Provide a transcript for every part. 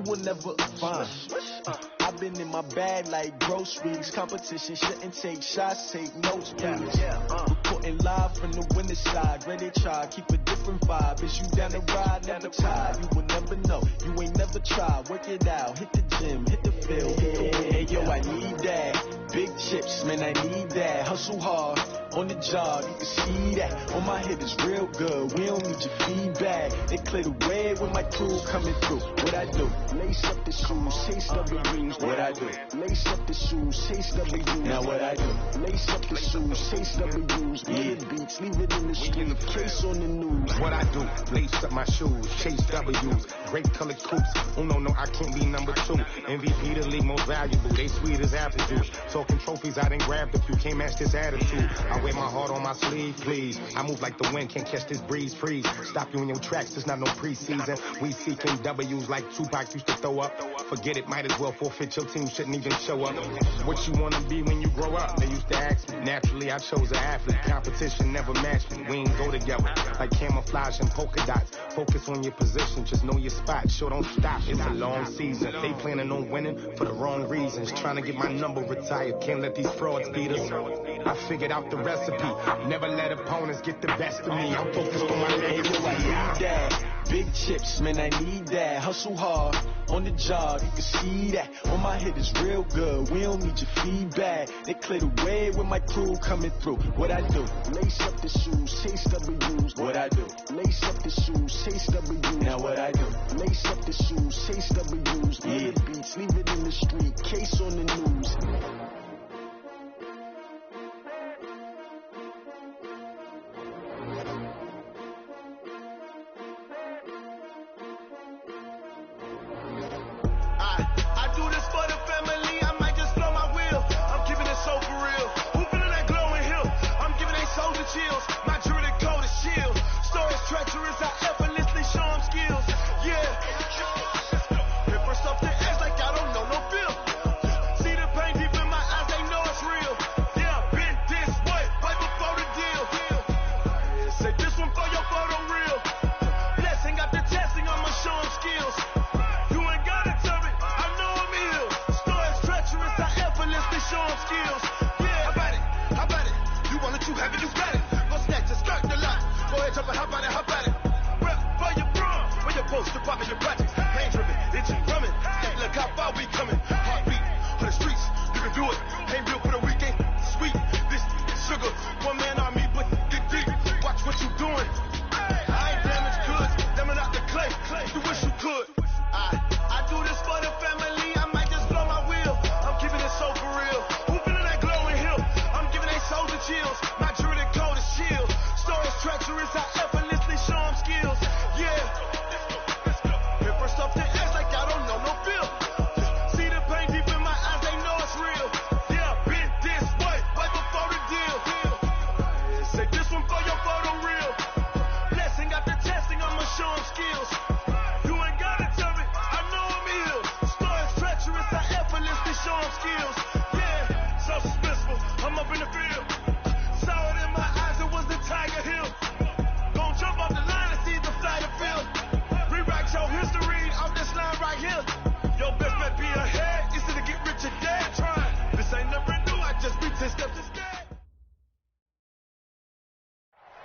will never find. I've been in my bag like groceries. Competition shouldn't take shots, take notes, please. Reporting live from the winter side. Ready to try, keep a different vibe. Is you down the ride, never tired. You will never know, you ain't never tried. Work it out, hit the gym, hit the field. Hey, yo, I need that. Big chips, man, I need that. Hustle hard, on the job, you can see that. On my head is real good, we don't need your feedback. They clear the way with my crew coming through. What I do? Lace up the shoes, chase W's. What I do? Lace up the shoes, chase W's. Now what I do? Lace up the shoes, chase W's. Yeah, beats, leave it in the street, case on the news. What I do? Lace up my shoes, chase W's. Great colored coops. Oh no, I can't be number 2. MVP the league most valuable. They sweet as apple juice. Talking trophies, I didn't grab the few. Can't match this attitude. I wear my heart on my sleeve, please. I move like the wind, can't catch this breeze, freeze. Stop you in your tracks, it's not no preseason. We seeking W's like Tupac used to throw up. Forget it, might as well forfeit. Your team shouldn't even show up. What you wanna be when you grow up? They used to ask me. Naturally, I chose an athlete. Competition never matched me. We ain't go together like camouflage and polka dots. Focus on your position, just know your spot. Sure, don't stop. It's a long season. They planning on winning for the wrong reasons. Trying to get my number retired. Can't let these frauds beat us. I figured out the recipe. Never let opponents get the best of me. I'm focused on my legacy. I need that. Big chips, man, I need that. Hustle hard, on the job, you can see that. On my head is real good, we don't need your feedback. They clear the way with my crew coming through. What I do? Lace up the shoes, chase W's. What I do? Lace up the shoes, chase W's. Now what I do? Lace up the shoes, chase W's. Yeah, beats, leave it in the street, case on the news.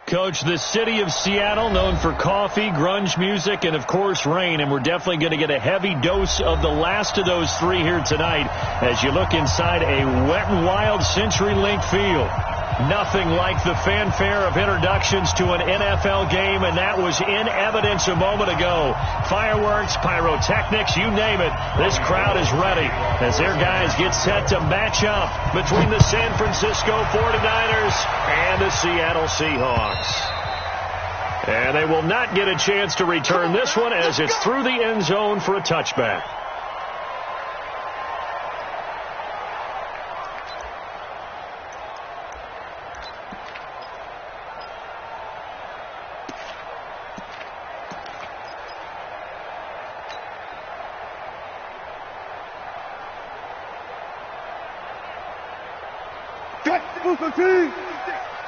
Coach, the city of Seattle, known for coffee, grunge music, and, of course, rain. And we're definitely going to get a heavy dose of the last of those three here tonight as you look inside a Wet n Wild CenturyLink field. Nothing like the fanfare of introductions to an NFL game, and that was in evidence a moment ago. Fireworks, pyrotechnics, you name it. This crowd is ready as their guys get set to match up between the San Francisco 49ers and the Seattle Seahawks. And they will not get a chance to return this one as it's through the end zone for a touchback.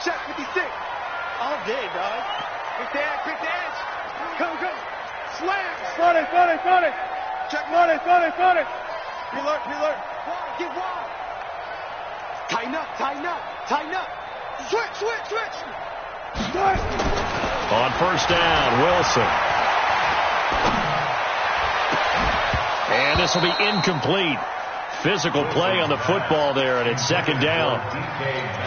Shot 56. All day, dog. Quick dash. Go. Slam. 40. Check money. Alert. Get wide. Tighten up. Switch. On first down, Wilson. And this will be incomplete. Physical play on the football there, and it's second down.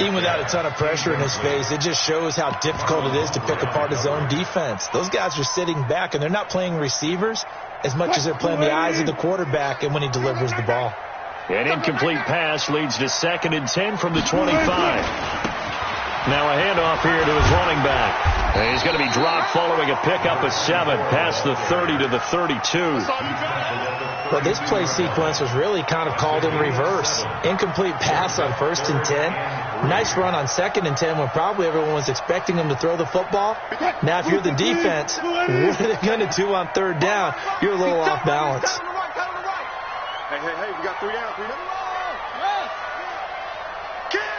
Even without a ton of pressure in his face, it just shows how difficult it is to pick apart his own defense. Those guys are sitting back, and they're not playing receivers as much as they're playing the eyes of the quarterback and when he delivers the ball. An incomplete pass leads to 2nd and 10 from the 25. Now a handoff here to his running back. And he's going to be dropped following a pickup of 7 past the 30 to the 32. Well, this play sequence was really kind of called in reverse. Incomplete pass on 1st and 10. Nice run on 2nd and 10 when probably everyone was expecting him to throw the football. Now, if you're the defense, what are they going to do on 3rd down? You're a little off balance. Hey, we got 3 down. Kill.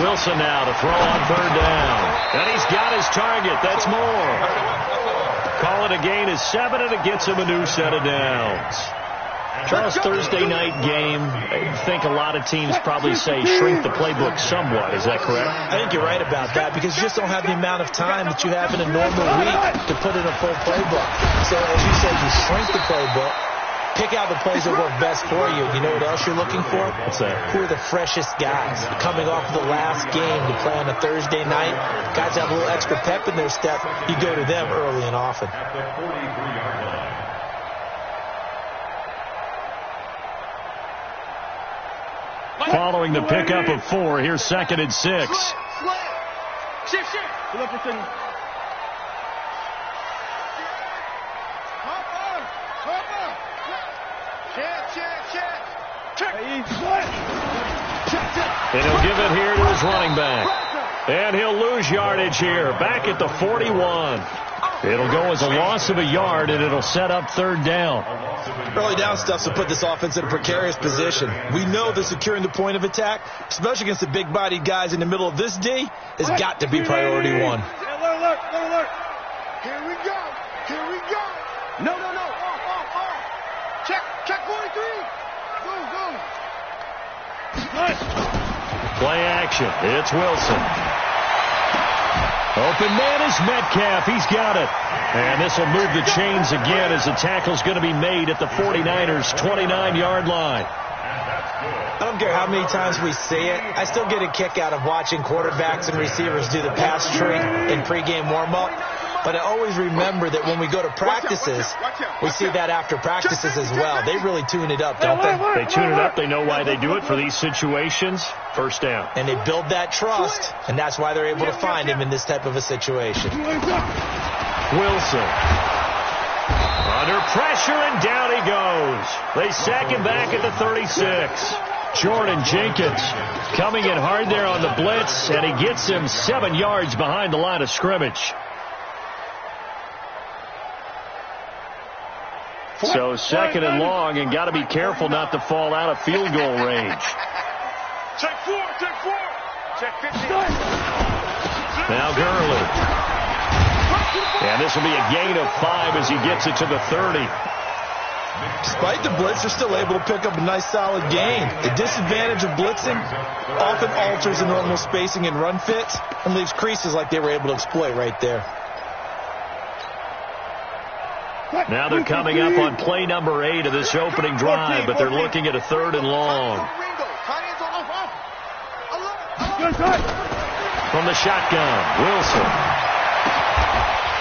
Wilson now to throw on 3rd down. And he's got his target. That's more. Call it a gain of 7, and it gets him a new set of downs. Charles, Thursday night game, I think a lot of teams probably say shrink the playbook somewhat. Is that correct? I think you're right about that because you just don't have the amount of time that you have in a normal week to put in a full playbook. So as you said, you shrink the playbook, pick out the plays that work best for you. You know what else you're looking for? What's that? Who are the freshest guys coming off the last game to play on a Thursday night? Guys have a little extra pep in their step. You go to them early and often. Following the pickup of 4, here's 2nd and 6. Shift. And he'll give it here to his running back. And he'll lose yardage here, back at the 41. It'll go as a loss of a yard, and it'll set up 3rd down. Early down stuff to put this offense in a precarious position. We know that securing the point of attack, especially against the big-bodied guys in the middle of this D, has got to be priority 1. Alert. Here we go. No. Off. Check 43. Go. Play action. It's Wilson. Open man is Metcalf. He's got it. And this will move the chains again as the tackle's going to be made at the 49ers' 29-yard line. I don't care how many times we see it. I still get a kick out of watching quarterbacks and receivers do the pass tree in pregame warm-up. But I always remember that when we go to practices, we see that after practices as well. They really tune it up, don't they? They tune it up. They know why they do it for these situations. First down. And they build that trust, and that's why they're able to find him in this type of a situation. Wilson. Under pressure, and down he goes. They sack him back at the 36. Jordan Jenkins coming in hard there on the blitz, and he gets him 7 yards behind the line of scrimmage. So 2nd and long, and got to be careful not to fall out of field goal range. Check 4. Check 15. Now Gurley. And this will be a gain of 5 as he gets it to the 30. Despite the blitz, they're still able to pick up a nice solid gain. The disadvantage of blitzing often alters the normal spacing and run fits and leaves creases like they were able to exploit right there. Now they're coming up on play number 8 of this opening drive, but they're looking at a 3rd and long. From the shotgun, Wilson.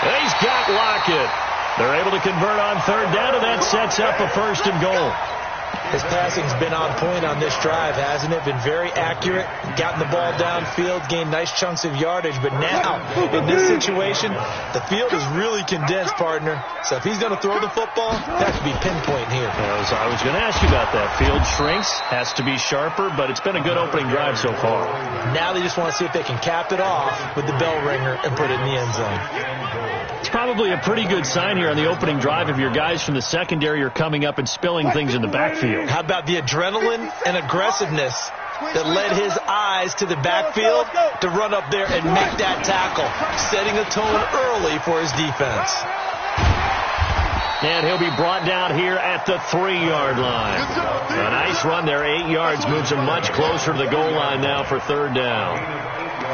And he's got Lockett. They're able to convert on 3rd down, and that sets up a 1st and goal. His passing's been on point on this drive, hasn't it? Been very accurate, gotten the ball downfield, gained nice chunks of yardage. But now, in this situation, the field is really condensed, partner. So if he's going to throw the football, that could be pinpoint here. I was going to ask you about that. Field shrinks, has to be sharper, but it's been a good opening drive so far. Now they just want to see if they can cap it off with the bell ringer and put it in the end zone. It's probably a pretty good sign here on the opening drive if your guys from the secondary are coming up and spilling things in the backfield. How about the adrenaline and aggressiveness that led his eyes to the backfield to run up there and make that tackle, setting a tone early for his defense. And he'll be brought down here at the 3-yard line. A nice run there, 8 yards, moves him much closer to the goal line now for third down.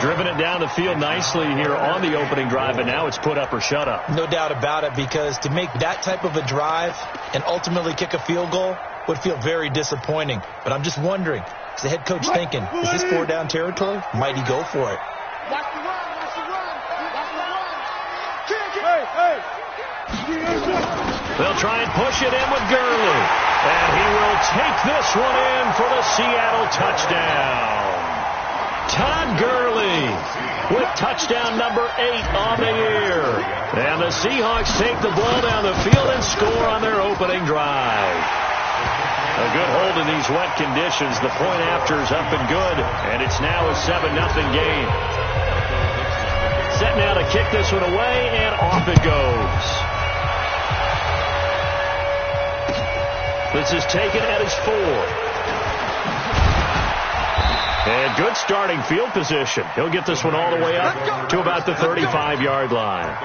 Driven it down the field nicely here on the opening drive, and now it's put up or shut up. No doubt about it, because to make that type of a drive and ultimately kick a field goal would feel very disappointing. But I'm just wondering, is the head coach thinking, is this 4-down territory? Might he go for it? Watch the run, watch the run, watch the run. Hey. They'll try and push it in with Gurley. And he will take this one in for the Seattle touchdown. Todd Gurley with touchdown number 8 on the year. And the Seahawks take the ball down the field and score on their opening drive. A good hold in these wet conditions. The point after is up and good, and it's now a 7-0 game. Set now to kick this one away, and off it goes. This is taken at his 4. And good starting field position. He'll get this one all the way up to about the 35-yard line.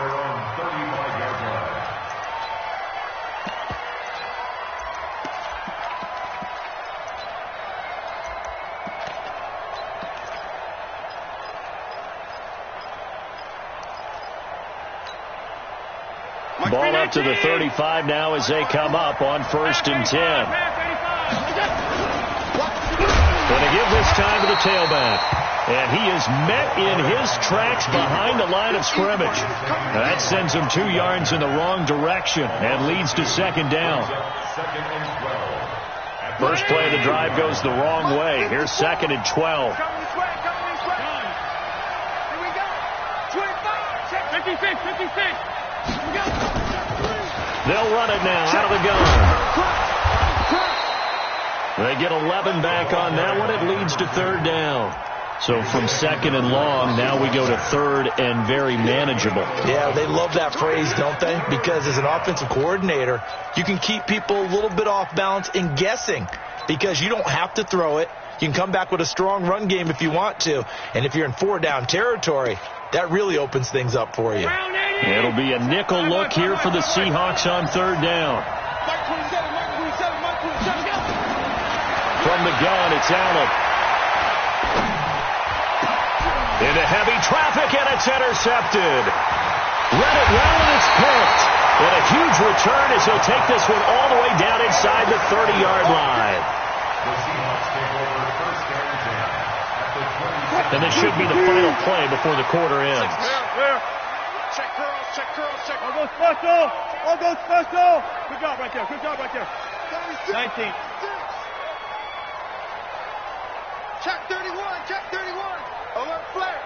Ball up to the 35 now as they come up on 1st and 10. Going to give this time to the tailback. And he is met in his tracks behind the line of scrimmage. That sends him 2 yards in the wrong direction and leads to 2nd down. First play of the drive goes the wrong way. Here's 2nd and 12. They'll run it now out of the gun. They get 11 back on that one. It leads to 3rd down. So from 2nd and long, now we go to 3rd and very manageable. Yeah, they love that phrase, don't they? Because as an offensive coordinator, you can keep people a little bit off balance and guessing, because you don't have to throw it. You can come back with a strong run game if you want to. And if you're in 4-down territory, that really opens things up for you. It'll be a nickel look here for the Seahawks on 3rd down. From the gun, it's Allen. Into heavy traffic, and it's intercepted. Read it well, and it's picked. And a huge return as he'll take this one all the way down inside the 30-yard line. And this should be the final play before the quarter ends. Check curl, check. I'll go special. Good job right there. 19. Check 31. Alert flare.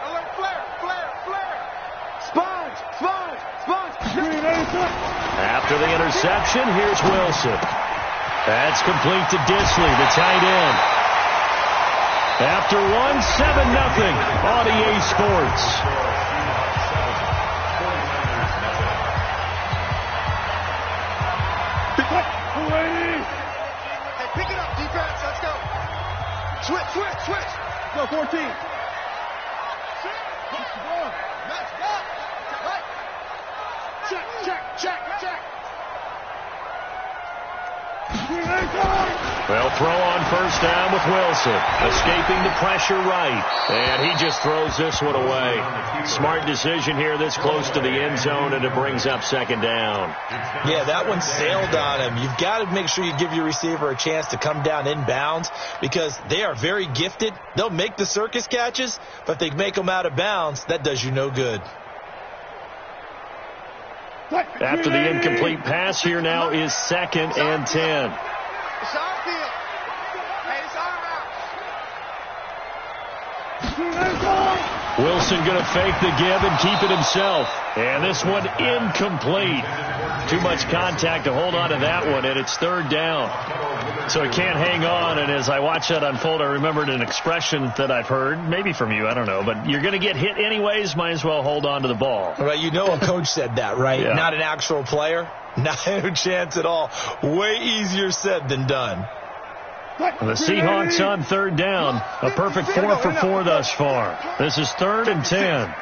Sponge. After the interception, here's Wilson. That's complete to Disley, the tight end. After 7-0 on EA Sports. Hey, pick it up, defense. Let's go. Switch. Go, 14. Let's go. Right. Check. Well, throw on 1st down with Wilson. Escaping the pressure right. And he just throws this one away. Smart decision here this close to the end zone, and it brings up 2nd down. Yeah, that one sailed on him. You've got to make sure you give your receiver a chance to come down inbounds, because they are very gifted. They'll make the circus catches, but if they make them out of bounds, that does you no good. After the incomplete pass, here now is 2nd and 10. It's our field. Hey, it's our route. Wilson going to fake the give and keep it himself. And this one incomplete. Too much contact to hold on to that one, and it's 3rd down. So he can't hang on, and as I watch that unfold, I remembered an expression that I've heard, maybe from you, I don't know, but you're going to get hit anyways, might as well hold on to the ball. Right, you know a coach said that, right? Yeah. Not an actual player. Not a chance at all. Way easier said than done. The Seahawks on 3rd down. A perfect 4 for 4 thus far. This is 3rd and 10.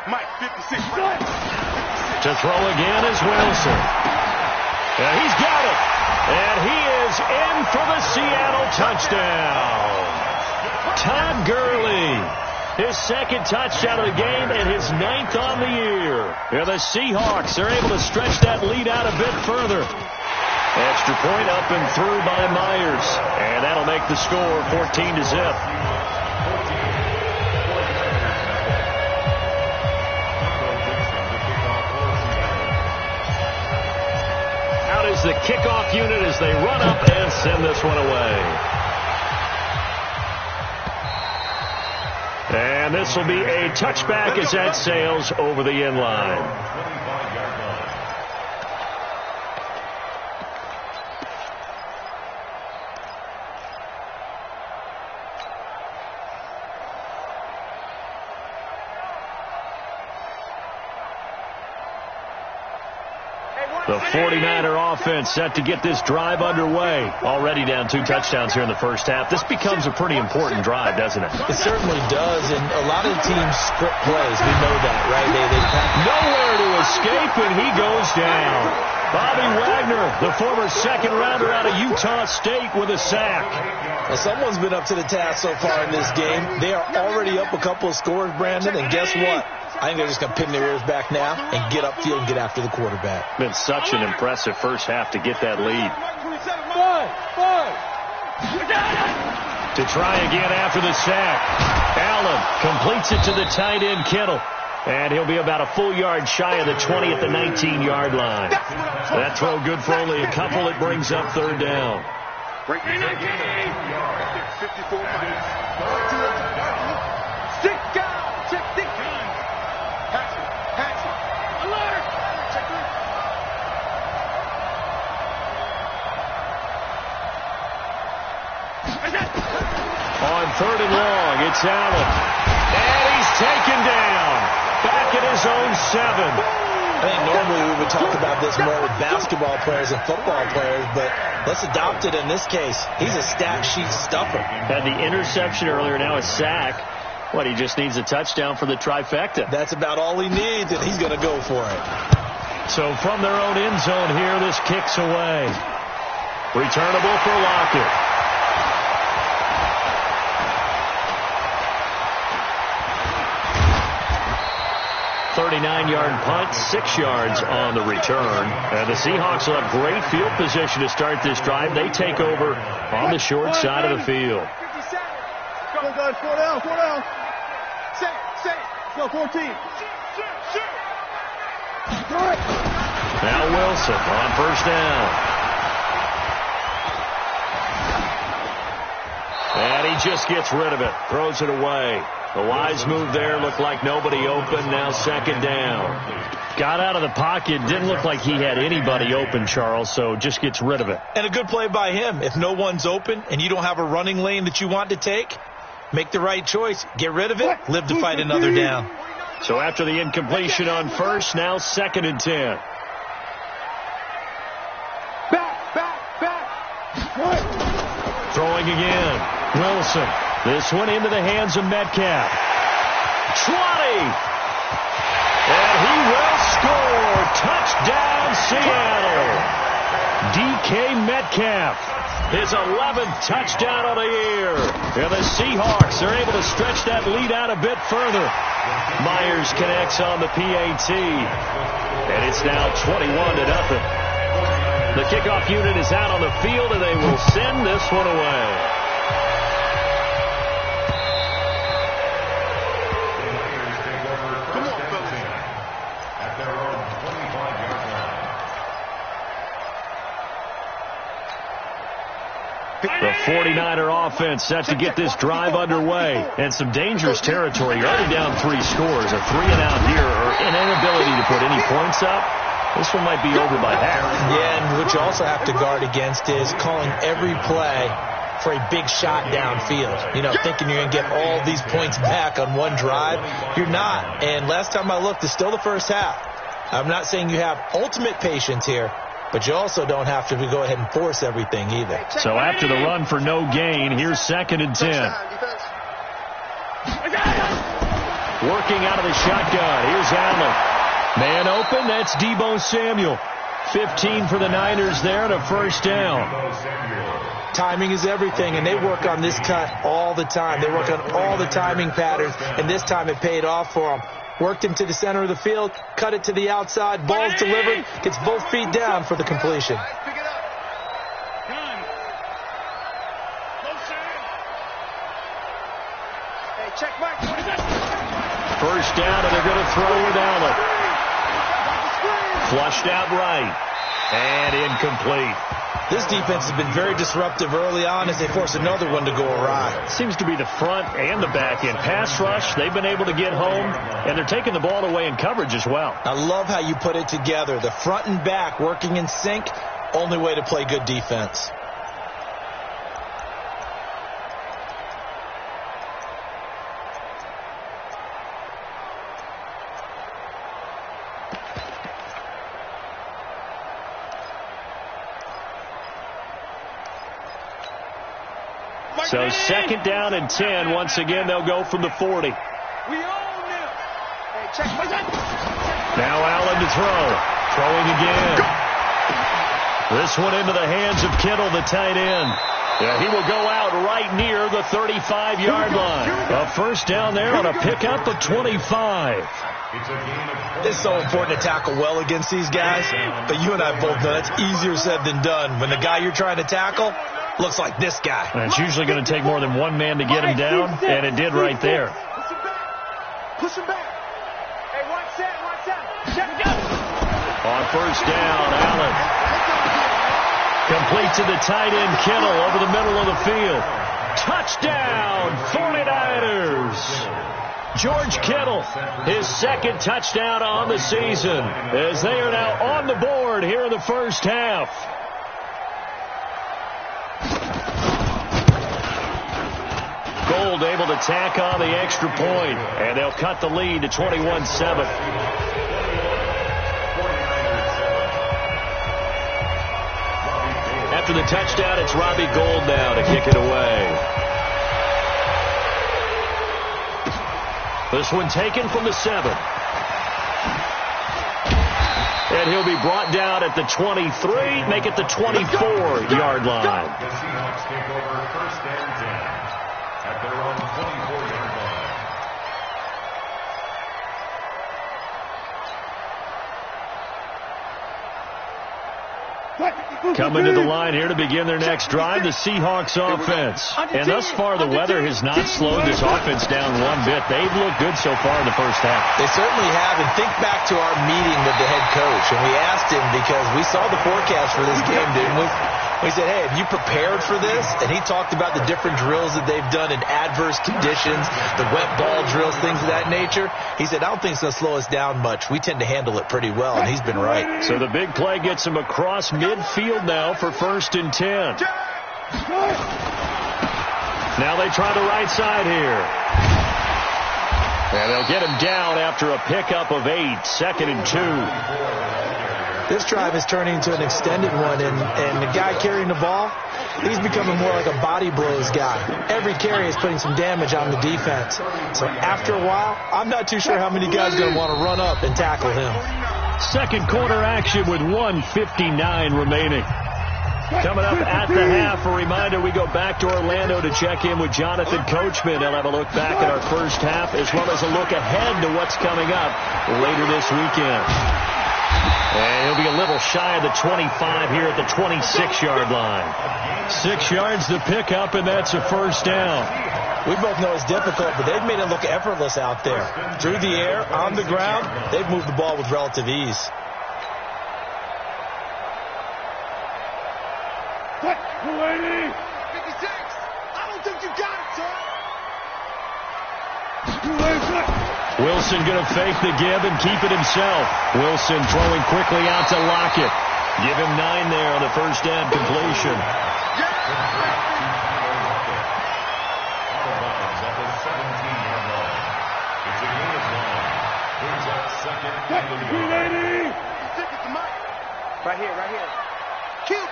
To throw again is Wilson. And he's got Seattle touchdown. Todd Gurley, his second touchdown of the game and his 9th on the year. Yeah, the Seahawks are able to stretch that lead out a bit further. Extra point up and through by Myers. And that'll make the score 14-0. Out is the kickoff unit as they run up and send this one away. And this will be a touchback as that sails over the end line. The 49er offense set to get this drive underway. Already down 2 touchdowns here in the first half. This becomes a pretty important drive, doesn't it? It certainly does, and a lot of teams script plays. We know that, right? They nowhere to escape, and he goes down. Bobby Wagner, the former second-rounder out of Utah State, with a sack. Well, someone's been up to the task so far in this game. They are already up a couple of scores, Brandon, and guess what? I think they're just going to pin their ears back now and get upfield and get after the quarterback. Been such an impressive first half to get that lead. To try again after the sack. Allen completes it to the tight end, Kittle. And he'll be about a full yard shy of the 20 at the 19-yard line. That throw good for only a couple. It brings up third down. 54 minutes. Stick down. Check stick down. Pass it. Alert. Check On 3rd and long, it's Allen. And he's taken down. Back at his own 7. I think normally we would talk about this more with basketball players and football players, but let's adopt it in this case. He's a stat sheet stuffer. Had the interception earlier, now a sack. What, he just needs a touchdown for the trifecta. That's about all he needs, and he's going to go for it. So from their own end zone here, this kicks away. Returnable for Lockett. 39-yard punt, 6 yards on the return. And the Seahawks will have great field position to start this drive. They take over on the short side of the field. 50 seconds. Go, guys. 4 down. Set. Go, 14. Shoot. Now Wilson on first down. And he just gets rid of it. Throws it away. The wise move there. Looked like nobody open. Now second down. Got out of the pocket. Didn't look like he had anybody open, Charles, so just gets rid of it. And a good play by him. If no one's open and you don't have a running lane that you want to take, make the right choice. Get rid of it. Live to fight another down. So after the incompletion on first, now 2nd and 10. Back. Throwing again. Wilson. This one into the hands of Metcalf. 20. And he will score. Touchdown, Seattle. DK Metcalf. His 11th touchdown of the year. And the Seahawks are able to stretch that lead out a bit further. Myers connects on the PAT. And it's now 21-0. The kickoff unit is out on the field, and they will send this one away. The 49er offense set to get this drive underway. And some dangerous territory. You're already down 3 scores. A 3-and-out here, or an inability to put any points up. This one might be over by half. Yeah, and what you also have to guard against is calling every play for a big shot downfield. You know, thinking you're going to get all these points back on one drive. You're not. And last time I looked, it's still the first half. I'm not saying you have ultimate patience here, but you also don't have to go ahead and force everything either. So after the run for no gain, here's 2nd and 10. Working out of the shotgun. Here's Allen. Man open, that's Deebo Samuel. 15 for the Niners there and a first down. Timing is everything, and they work on this cut all the time. They work on all the timing patterns, and this time it paid off for them. Worked him to the center of the field, cut it to the outside, ball's delivered, gets both feet down for the completion. First down, and they're going to throw with Allen. Flushed out right, and incomplete. This defense has been very disruptive early on as they force another one to go awry. Seems to be the front and the back end. Pass rush, they've been able to get home, and they're taking the ball away in coverage as well. I love how you put it together. The front and back working in sync, only way to play good defense. So second down and 10. Once again, they'll go from the 40. Now Allen to throw. Throwing again. This one into the hands of Kittle, the tight end. Yeah, he will go out right near the 35-yard line. A first down there on a pickup of 25. It's so important to tackle well against these guys, but you and I both know that's easier said than done. When the guy you're trying to tackle looks like this guy. And it's usually going to take more than one man to get him down, and it did right there. Push him back. Hey, watch that. On first down, Allen. Complete to the tight end, Kittle, over the middle of the field. Touchdown, 49ers. George Kittle, his second touchdown on the season, as they are now on the board here in the first half. Gold able to tack on the extra point, and they'll cut the lead to 21-7. After the touchdown, it's Robbie Gould now to kick it away. This one taken from the 7. And he'll be brought down at the 23, make it the 24-yard line. The Seahawks take over first and 10 at their own 24-yard line. Coming to the line here to begin their next drive, the Seahawks offense. And thus far, the weather has not slowed this offense down one bit. They've looked good so far in the first half. They certainly have. And think back to our meeting with the head coach. And we asked him, because we saw the forecast for this game, didn't we? We said, hey, have you prepared for this? And he talked about the different drills that they've done in adverse conditions, the wet ball drills, things of that nature. He said, I don't think it's going to slow us down much. We tend to handle it pretty well, and he's been right. So the big play gets him across midfield now for first and 10. Now they try the right side here. And they'll get him down after a pickup of 8, second and 2. This drive is turning into an extended one, and the guy carrying the ball, he's becoming more like a body blows guy. Every carry is putting some damage on the defense. So after a while, I'm not too sure how many guys are going to want to run up and tackle him. Second quarter action with 1:59 remaining. Coming up at the half, a reminder, we go back to Orlando to check in with Jonathan Coachman. He'll have a look back at our first half, as well as a look ahead to what's coming up later this weekend. And he'll be a little shy of the 25 here at the 26-yard line. 6 yards to pick up, and that's a first down. We both know it's difficult, but they've made it look effortless out there. Through the air, on the ground, they've moved the ball with relative ease. What? 280. 56. I don't think you got it, sir. 280. Wilson going to fake the give and keep it himself. Wilson throwing quickly out to Lockett. Give him 9 there on the first down completion. Right here. Kill.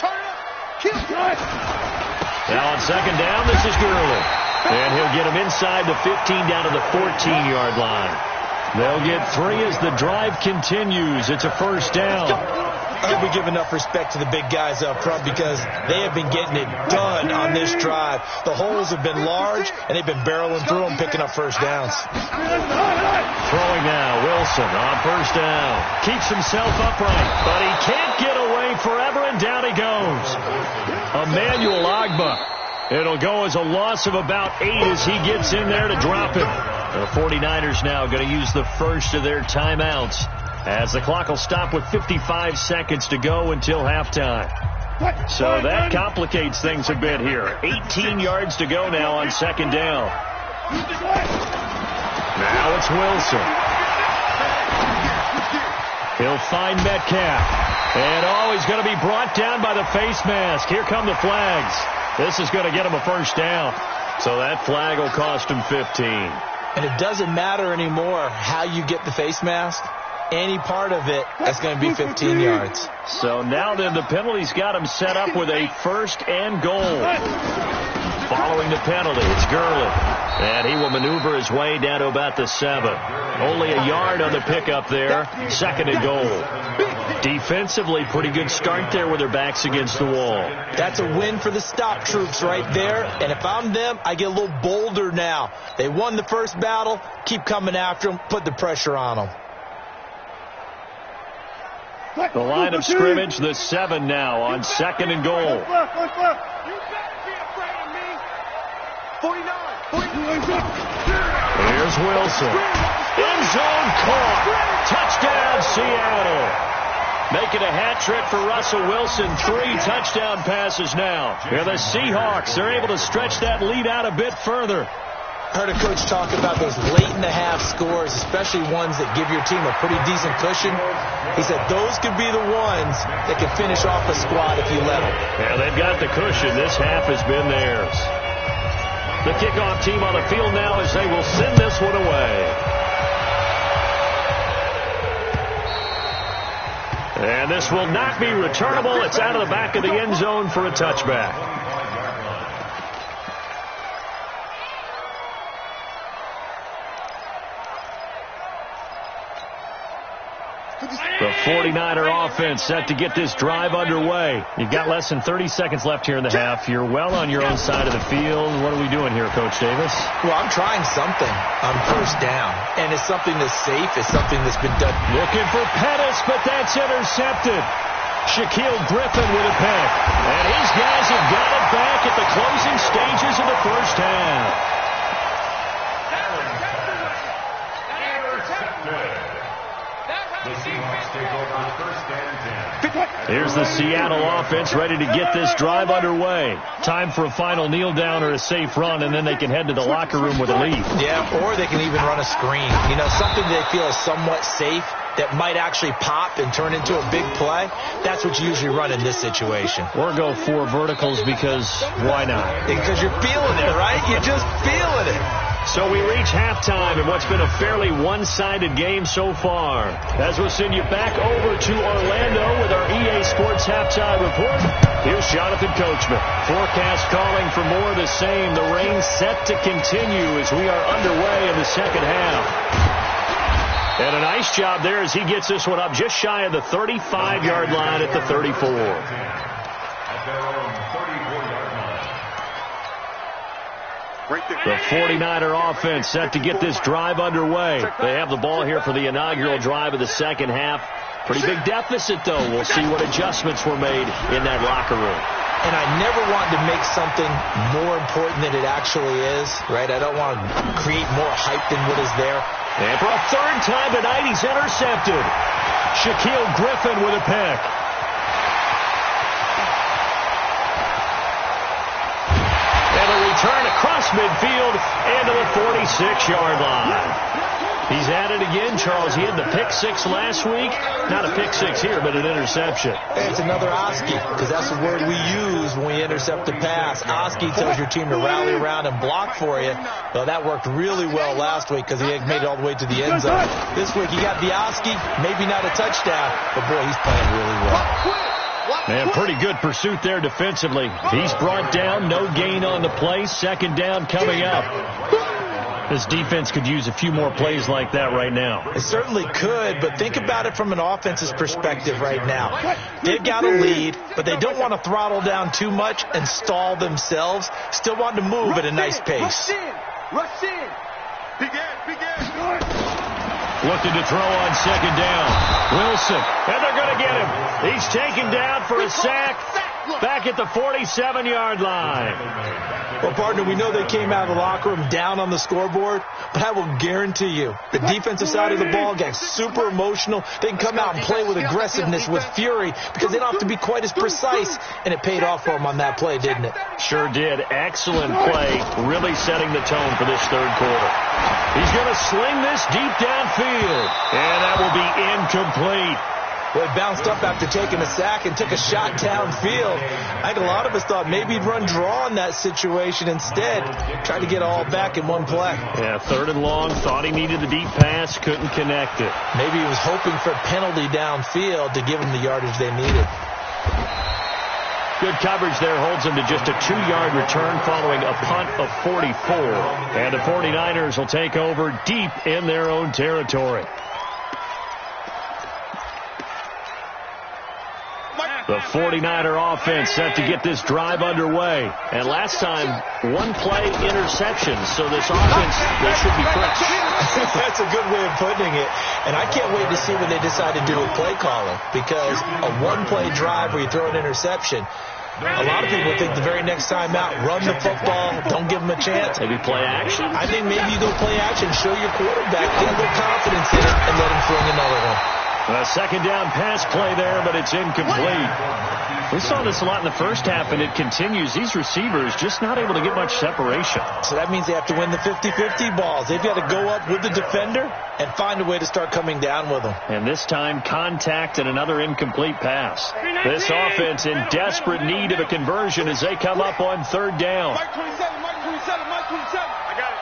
Turn it up. Kill. Now on second down, this is Gurley. And he'll get him inside the 15 down to the 14-yard line. They'll get 3 as the drive continues. It's a first down. I hope we give enough respect to the big guys up front because they have been getting it done on this drive. The holes have been large, and they've been barreling through them, picking up first downs. Throwing now, Wilson on first down. Keeps himself upright, but he can't get away forever, and down he goes. Emmanuel Ogbah. It'll go as a loss of about 8 as he gets in there to drop him. The 49ers now going to use the first of their timeouts as the clock will stop with 55 seconds to go until halftime. So that complicates things a bit here. 18 yards to go now on second down. Now it's Wilson. He'll find Metcalf. And he's going to be brought down by the face mask. Here come the flags. This is going to get him a first down. So that flag will cost him 15. And it doesn't matter anymore how you get the face mask. Any part of it, that's going to be 15 yards. So now then the penalty's got him set up with a first and goal. Following the penalty, it's Gurley. And he will maneuver his way down to about the 7. Only a yard on the pickup there. Second and goal. Defensively, pretty good start there with their backs against the wall. That's a win for the stop troops right there. And if I'm them, I get a little bolder now. They won the first battle. Keep coming after them. Put the pressure on them. The line of scrimmage, the 7 now on second and goal. You better be afraid of me. 49. Here's Wilson. End zone caught. Touchdown, Seattle. Making a hat trick for Russell Wilson. 3 touchdown passes now. Here the Seahawks, they're able to stretch that lead out a bit further. Heard a coach talk about those late-in-the-half scores, especially ones that give your team a pretty decent cushion. He said those could be the ones that can finish off a squad if you let them. Yeah, they've got the cushion. This half has been theirs. The kickoff team on the field now as they will send this one away. And this will not be returnable. It's out of the back of the end zone for a touchback. The 49er offense set to get this drive underway. You've got less than 30 seconds left here in the half. You're well on your own side of the field. What are we doing here, Coach Davis? Well, I'm trying something on first down, and it's something that's safe. It's something that's been done. Looking for Pettis, but that's intercepted. Shaquille Griffin with a pick. And his guys have got it back at the closing stages of the first half. Here's the Seattle offense ready to get this drive underway. Time for a final kneel down or a safe run, and then they can head to the locker room with a lead. Yeah, or they can even run a screen. You know, something they feel is somewhat safe that might actually pop and turn into a big play. That's what you usually run in this situation. Or go 4 verticals because why not? Because you're feeling it, right? You're just feeling it. So we reach halftime in what's been a fairly one-sided game so far. As we'll send you back over to Orlando with our EA Sports Halftime Report. Here's Jonathan Coachman. Forecast calling for more of the same. The rain set to continue as we are underway in the second half. And a nice job there as he gets this one up just shy of the 35-yard line at the 34. The 49er offense set to get this drive underway. They have the ball here for the inaugural drive of the second half. Pretty big deficit, though. We'll see what adjustments were made in that locker room. And I never want to make something more important than it actually is, right? I don't want to create more hype than what is there. And for a third time tonight, he's intercepted. Shaquille Griffin with a pick. Turn across midfield and to the 46-yard line. He's at it again, Charles. He had the pick 6 last week. Not a pick 6 here, but an interception. It's another Oski, because that's the word we use when we intercept the pass. Oski tells your team to rally around and block for you. Well, that worked really well last week because he made it all the way to the end zone. This week he got the Oski, maybe not a touchdown, but boy, he's playing really well. Man, pretty good pursuit there defensively. He's brought down, no gain on the play. Second down coming up. This defense could use a few more plays like that right now. It certainly could, but think about it from an offense's perspective right now. They've got a lead, but they don't want to throttle down too much and stall themselves. Still want to move at a nice pace. Rush in. Looking to throw on second down. Wilson, and they're going to get him. He's taken down for a sack back at the 47-yard line. Well, partner, we know they came out of the locker room down on the scoreboard, but I will guarantee you the defensive side of the ball gets super emotional. They can come out and play with aggressiveness, with fury, because they don't have to be quite as precise, and it paid off for them on that play, didn't it? Sure did. Excellent play, really setting the tone for this third quarter. He's going to sling this deep downfield, and that will be incomplete. Well, he bounced up after taking a sack and took a shot downfield. I think a lot of us thought maybe he'd run draw in that situation instead. Tried to get all back in one play. Yeah, third and long. Thought he needed the deep pass. Couldn't connect it. Maybe he was hoping for a penalty downfield to give him the yardage they needed. Good coverage there holds him to just a 2-yard return following a punt of 44. And the 49ers will take over deep in their own territory. The 49er offense set to get this drive underway. And last time, one-play interception. So this offense, they should be fresh. That's a good way of putting it. And I can't wait to see what they decide to do with play calling. Because a one-play drive where you throw an interception, a lot of people think the very next time out, run the football, don't give them a chance. Maybe play action? I think maybe you go play action, show your quarterback, get a little confidence in it, and let him fling another one. A second down pass play there, but it's incomplete. We saw this a lot in the first half, and it continues. These receivers just not able to get much separation. So that means they have to win the 50-50 balls. They've got to go up with the defender and find a way to start coming down with them. And this time, contact and another incomplete pass. This offense in desperate need of a conversion as they come up on third down. Mike 27, Mike 27, Mike 27. I got it.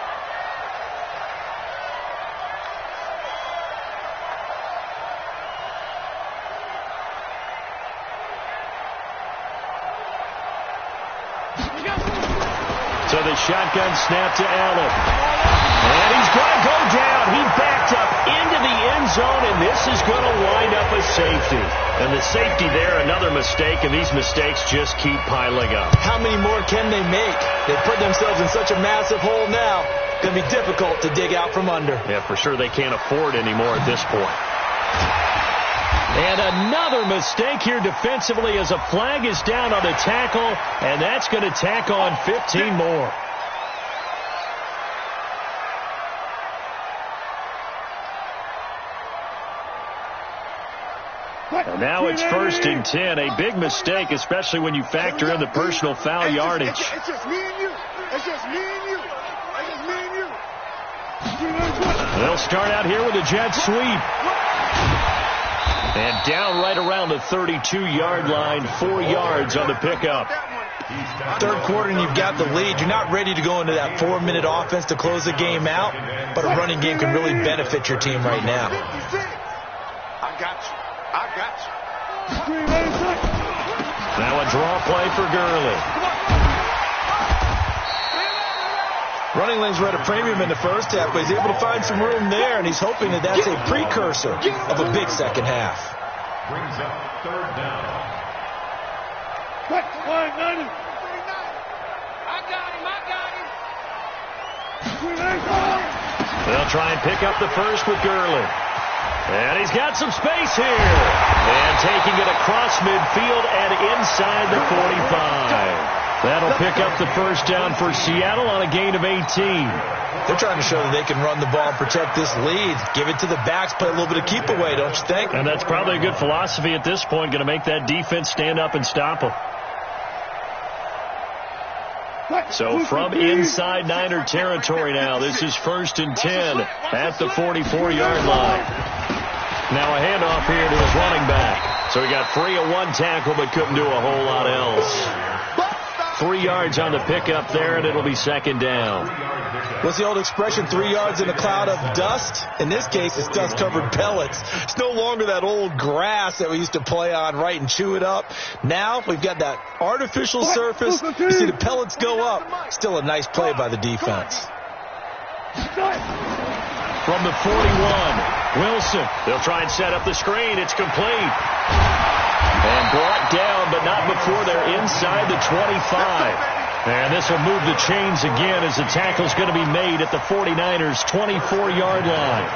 So the shotgun snap to Allen. And he's going to go down. He backed up into the end zone, and this is going to wind up a safety. And the safety there, another mistake, and these mistakes just keep piling up. How many more can they make? They've put themselves in such a massive hole now. It's going to be difficult to dig out from under. Yeah, for sure they can't afford anymore at this point. And another mistake here defensively as a flag is down on the tackle, and that's going to tack on 15 more. And now it's 1st and 10. A big mistake, especially when you factor in the personal foul yardage. It's just me and you. It's just me and you. It's just me and you. They'll start out here with a jet sweep. And down right around the 32-yard line, 4 yards on the pickup. Third quarter and you've got the lead. You're not ready to go into that 4-minute offense to close the game out, but a running game can really benefit your team right now. I got you. I got you. Now a draw play for Gurley. Running lanes were at a premium in the first half, but he's able to find some room there, and he's hoping that that's a precursor of a big second half. Brings up third down. Quick, line 90. I got him. They'll try and pick up the first with Gurley. And he's got some space here. And taking it across midfield and inside the 45. That'll pick up the first down for Seattle on a gain of 18. They're trying to show that they can run the ball and protect this lead. Give it to the backs, play a little bit of keep away, don't you think? And that's probably a good philosophy at this point, going to make that defense stand up and stop them. So from inside Niner territory now, this is 1st and 10 at the 44-yard line. Now a handoff here to his running back. So he got free of one tackle but couldn't do a whole lot else. 3 yards on the pickup there, and it'll be second down. What's the old expression, 3 yards in a cloud of dust? In this case, it's dust-covered pellets. It's no longer that old grass that we used to play on, right, and chew it up. Now we've got that artificial surface. You see the pellets go up. Still a nice play by the defense. From the 41, Wilson. They'll try and set up the screen. It's complete. And brought down, but not before they're inside the 25. And this will move the chains again as the tackle's going to be made at the 49ers' 24-yard line.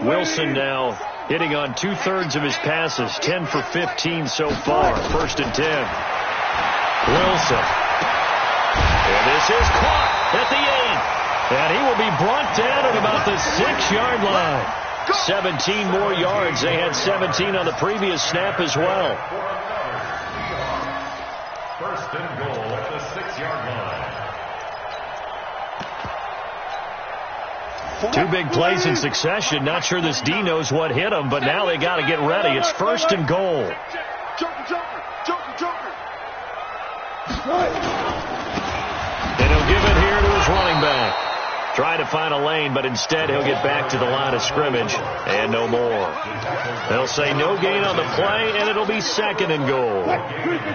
Wilson now hitting on 2/3 of his passes, 10 for 15 so far. 1st and 10. Wilson. And this is caught at the 8. And he will be brought down at about the 6-yard line. 17 more yards. They had 17 on the previous snap as well. 1st and goal at the 6-yard line. 2 big plays in succession. Not sure this D knows what hit him, but now they got to get ready. It's 1st and goal. And he'll give it here to his running back. Try to find a lane, but instead he'll get back to the line of scrimmage and no more. They'll say no gain on the play, and it'll be 2nd and goal.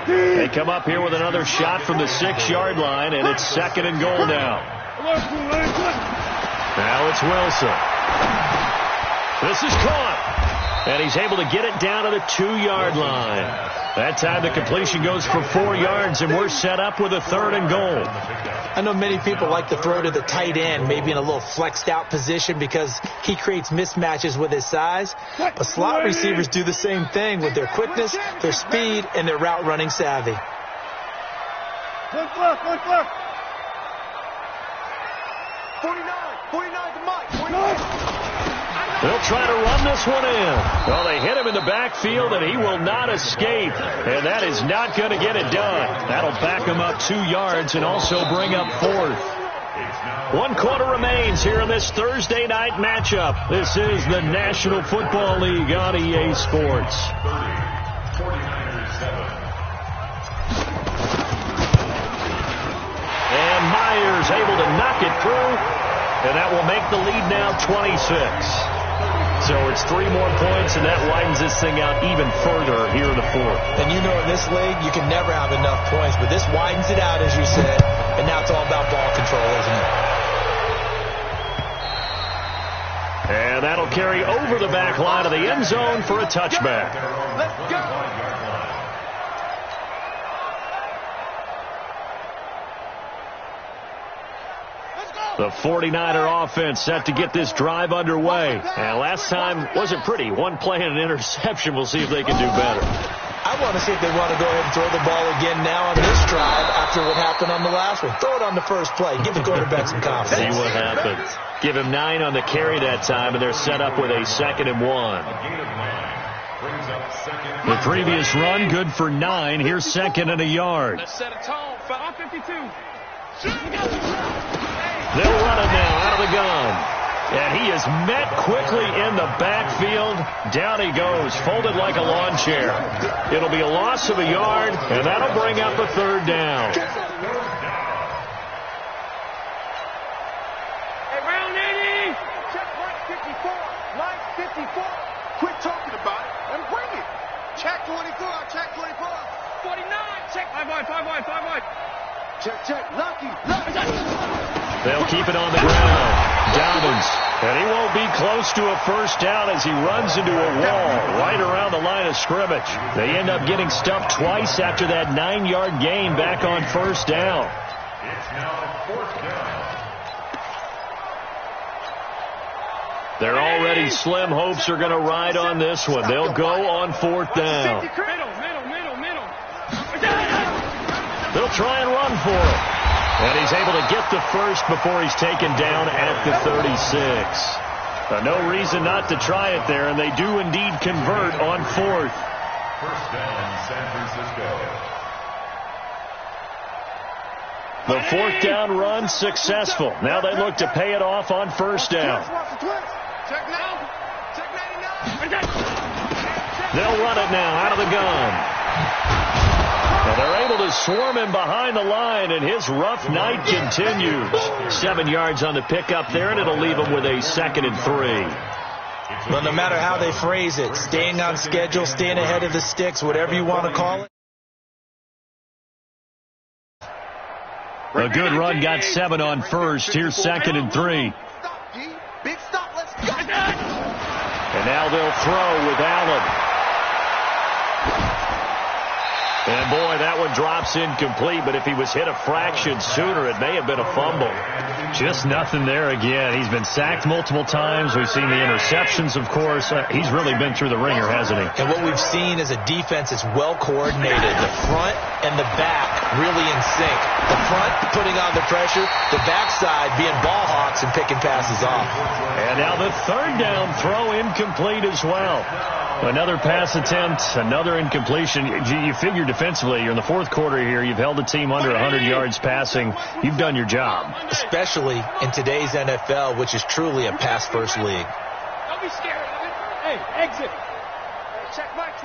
They come up here with another shot from the 6-yard line, and it's 2nd and goal now. Now it's Wilson. This is caught. And he's able to get it down to the 2-yard line. That time the completion goes for 4 yards, and we're set up with a 3rd and goal. I know many people like to throw to the tight end, maybe in a little flexed out position because he creates mismatches with his size. But slot receivers do the same thing with their quickness, their speed, and their route running savvy. Look left. 49 to Mike. 49. They'll try to run this one in. Well, they hit him in the backfield, and he will not escape. And that is not going to get it done. That'll back him up 2 yards and also bring up 4th. 1 quarter remains here in this Thursday night matchup. This is the National Football League on EA Sports. 49ers 7. And Myers able to knock it through, and that will make the lead now 26. So it's 3 more points, and that widens this thing out even further here in the 4th. And you know in this league, you can never have enough points, but this widens it out, as you said, and now it's all about ball control, isn't it? And that'll carry over the back line of the end zone for a touchback. Let's go. The 49er offense set to get this drive underway. And last time wasn't pretty. 1 play and an interception. We'll see if they can do better. I want to see if they want to go ahead and throw the ball again now on this drive after what happened on the last one. Throw it on the first play. Give the quarterback some confidence. See what happens. Give him 9 on the carry that time, and they're set up with a 2nd and 1. The previous run, good for 9. Here's 2nd and a yard. Let's set a tone. 552. They'll run it now out of the gun. And he is met quickly in the backfield. Down he goes, folded like a lawn chair. It'll be a loss of a yard, and that'll bring up a 3rd down. Hey, round 80. Check Mike 54. Mike 54. Quit talking about it and bring it. Check 24. Check 24. 49. Check. 5 wide. Check. Lucky. They'll keep it on the ground. Dobbins. And he won't be close to a 1st down as he runs into a wall right around the line of scrimmage. They end up getting stuffed twice after that 9-yard gain back on 1st down. It's now 4th down. Their already slim hopes are going to ride on this one. They'll go on 4th down. Middle. They'll try and run for it. And he's able to get the 1st before he's taken down at the 36. No reason not to try it there, and they do indeed convert on 4th. 1st down, San Francisco. The 4th down run successful. Now they look to pay it off on 1st down. Check now. Check 99. They'll run it now out of the gun. And they're able to swarm him behind the line, and his rough night continues. 7 yards on the pickup there, and it'll leave him with a 2nd and 3. Well, no matter how they phrase it, staying on schedule, staying ahead of the sticks, whatever you want to call it. A good run got 7 on first. Here's 2nd and 3. Big stop, let's go. And now they'll throw with Allen. And, boy, that one drops incomplete, but if he was hit a fraction sooner, it may have been a fumble. Just nothing there again. He's been sacked multiple times. We've seen the interceptions, of course. He's really been through the ringer, hasn't he? And what we've seen is a defense that's well coordinated. The front and the back really in sync. The front putting on the pressure, the backside being ball hawks and picking passes off. And now the 3rd down throw incomplete as well. Another pass attempt, another incompletion. You figure defensively, you're in the 4th quarter here. You've held the team under 100 yards passing. You've done your job. Especially in today's NFL, which is truly a pass-first league. Don't be scared of it. Hey, exit. Check back.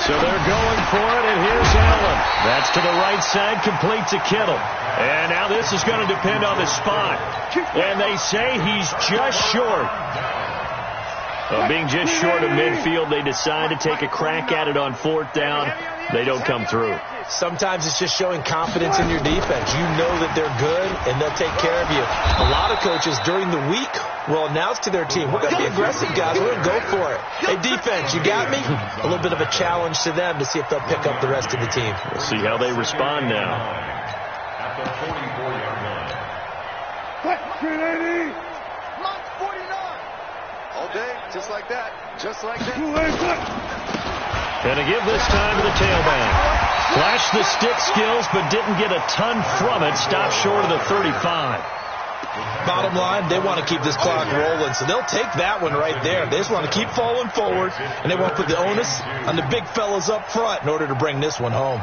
So they're going for it, and here's Allen. That's to the right side, complete to Kittle. And now this is going to depend on the spot. And they say he's just short. Being just short of midfield, they decide to take a crack at it on 4th down. They don't come through. Sometimes it's just showing confidence in your defense. You know that they're good, and they'll take care of you. A lot of coaches during the week will announce to their team, we're going to be aggressive, guys. We're going to go for it. Hey, defense, you got me? A little bit of a challenge to them to see if they'll pick up the rest of the team. We'll see how they respond now. At the 44-yard line. Quick, 380. Mark 49. All day, just like that. Just like that. And to give this time to the tailback. Flashed the stick skills, but didn't get a ton from it. Stopped short of the 35. Bottom line, they want to keep this clock rolling, so they'll take that one right there. They just want to keep falling forward, and they want to put the onus on the big fellas up front in order to bring this one home.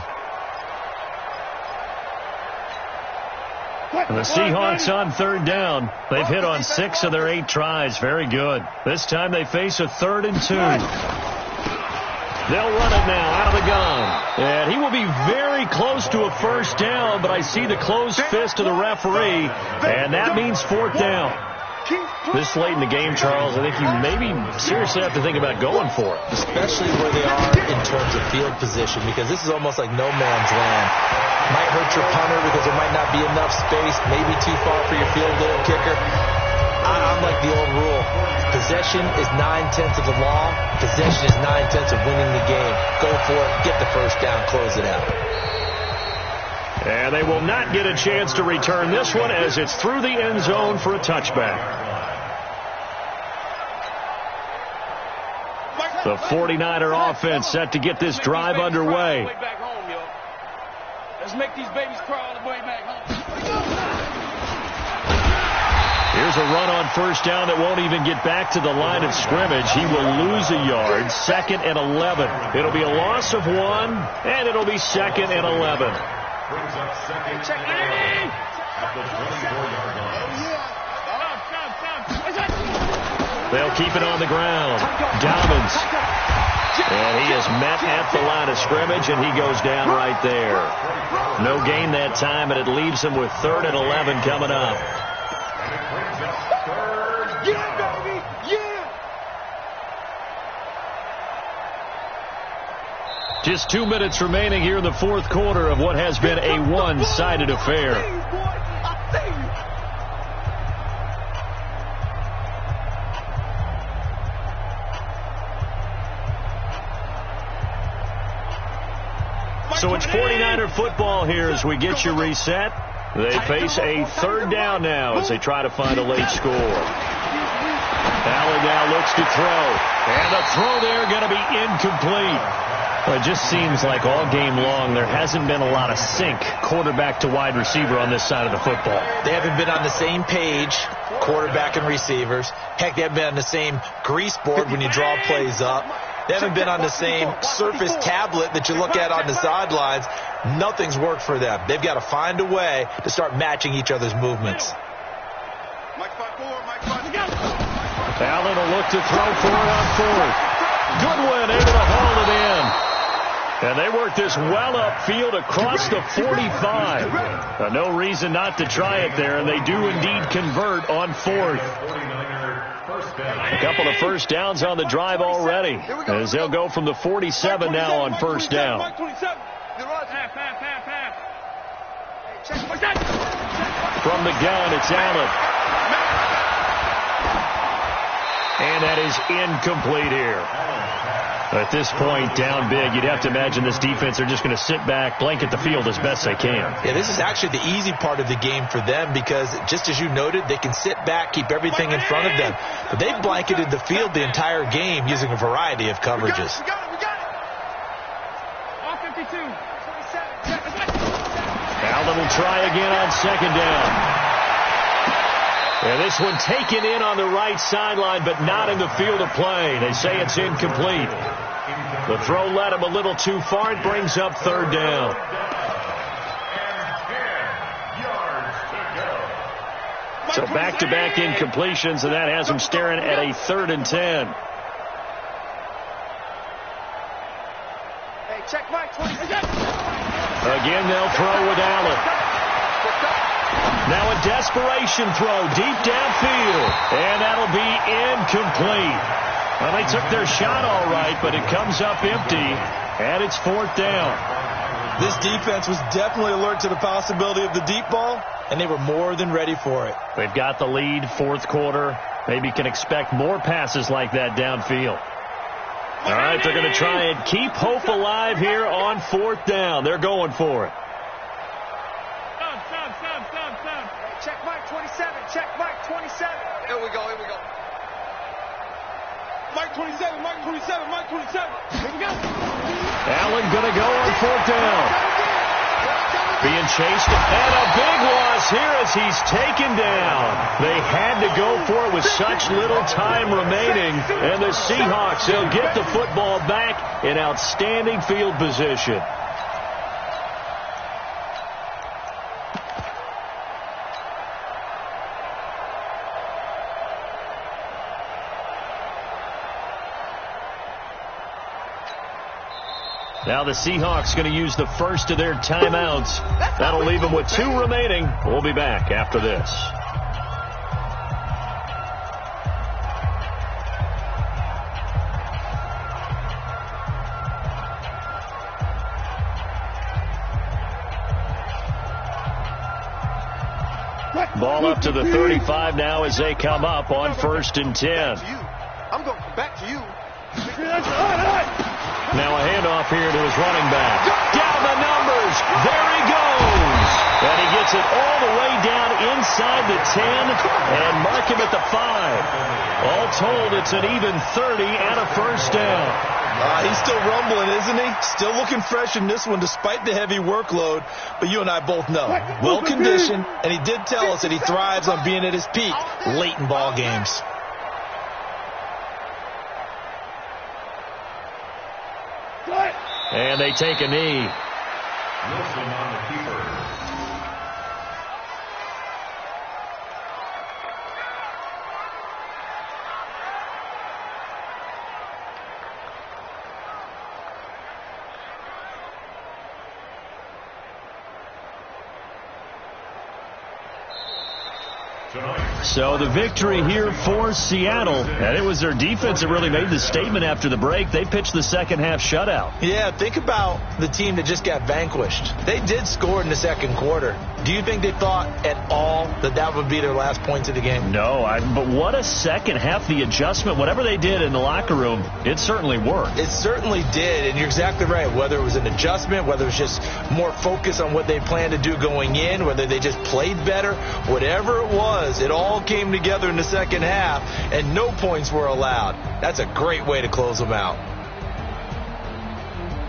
And the Seahawks on 3rd down. They've hit on 6 of their 8 tries. Very good. This time they face a 3rd and 2. They'll run it now out of the gun. And he will be very close to a 1st down, but I see the closed fist of the referee, and that means 4th down. This late in the game, Charles, I think you maybe seriously have to think about going for it. Especially where they are in terms of field position, because this is almost like no man's land. Might hurt your punter because there might not be enough space, maybe too far for your field goal kicker. I'm like the old rule. Possession is 9/10 of the law. Possession is 9/10 of winning the game. Go for it. Get the 1st down. Close it out. And they will not get a chance to return this one as it's through the end zone for a touchback. The 49er offense set to get this drive underway. Let's make these babies crawl all the way back home. Here's a run on 1st down that won't even get back to the line of scrimmage. He will lose a yard. 2nd and 11. It'll be a loss of 1, and it'll be 2nd and 11. Brings up 2nd and 11 at the 24-yard line. They'll keep it on the ground. Dobbins. And he is met at the line of scrimmage, and he goes down right there. No gain that time, and it leaves him with 3rd and 11 coming up. And it brings up 3rd. Yeah, baby. Yeah. Just 2 minutes remaining here in the 4th quarter of what has been a one-sided affair. So it's 49er football here as we get you reset. They face a 3rd down now as they try to find a late score. Allen now looks to throw. And the throw there going to be incomplete. Well, it just seems like all game long there hasn't been a lot of sync quarterback to wide receiver on this side of the football. They haven't been on the same page, quarterback and receivers. Heck, they haven't been on the same grease board when you draw plays up. They haven't been on the same Surface tablet that you look at on the sidelines. Nothing's worked for them. They've got to find a way to start matching each other's movements. Allen will look to throw for it on 4th. Goodwin able to haul it in. And they work this well upfield across the 45. No reason not to try it there, and they do indeed convert on fourth. A couple of first downs on the drive already, as they'll go from the 47 now on first down. From the gun, it's Allen. And that is incomplete here. At this point, down big, you'd have to imagine this defense are just going to sit back, blanket the field as best they can. Yeah, this is actually the easy part of the game for them because, just as you noted, they can sit back, keep everything in front of them. But they've blanketed the field the entire game using a variety of coverages. We got it. All 52. 27. Allen will try again on second down. And this one taken in on the right sideline, but not in the field of play. They say it's incomplete. The throw led him a little too far. It brings up third down. So back-to-back incompletions, and that has him staring at a 3rd and 10. Hey, check Mike 20. Again, they'll throw with Allen. Now a desperation throw deep downfield, and that'll be incomplete. Well, they took their shot all right, but it comes up empty, and it's 4th down. This defense was definitely alert to the possibility of the deep ball, and they were more than ready for it. They've got the lead, 4th quarter. Maybe can expect more passes like that downfield. All right, they're going to try and keep hope alive here on 4th down. They're going for it. Check Mike 27. Check Mike 27. Here we go. Mike 27. Mike 27. Mike 27. Here we go. Allen going to go on 4th down. Being chased, and a big loss here as he's taken down. They had to go for it with such little time remaining, and the Seahawks, they'll get the football back in outstanding field position. Now the Seahawks going to use the first of their timeouts. That'll leave them with 2 remaining. We'll be back after this. Ball up to the 35 now as they come up on 1st and 10. I'm going back to you. Now a handoff here to his running back. Down the numbers. There he goes. And he gets it all the way down inside the 10 and mark him at the 5. All told, it's an even 30 and a first down. He's still rumbling, isn't he? Still looking fresh in this one despite the heavy workload. But you and I both know, well-conditioned, and he did tell us that he thrives on being at his peak late in ball games. And they take a knee. Wilson on the keeper. So the victory here for Seattle, and it was their defense that really made the statement after the break. They pitched the second half shutout. Yeah, think about the team that just got vanquished. They did score in the second quarter. Do you think they thought at all that that would be their last points of the game? No, but what a second half. The adjustment, whatever they did in the locker room, it certainly worked. It certainly did, and you're exactly right. Whether it was an adjustment, whether it was just more focus on what they planned to do going in, whether they just played better, whatever it was, it all came together in the second half, and no points were allowed. That's a great way to close them out.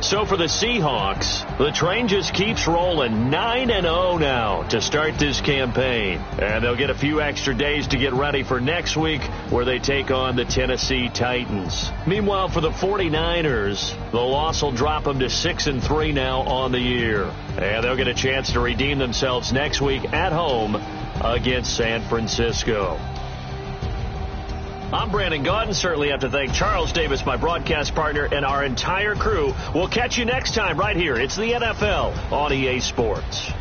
So for the Seahawks, the train just keeps rolling. 9-0 now to start this campaign. And they'll get a few extra days to get ready for next week where they take on the Tennessee Titans. Meanwhile, for the 49ers, the loss will drop them to 6-3 now on the year. And they'll get a chance to redeem themselves next week at home against San Francisco. I'm Brandon Gaudin. Certainly have to thank Charles Davis, my broadcast partner, and our entire crew. We'll catch you next time right here. It's the NFL on EA Sports.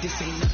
This ain't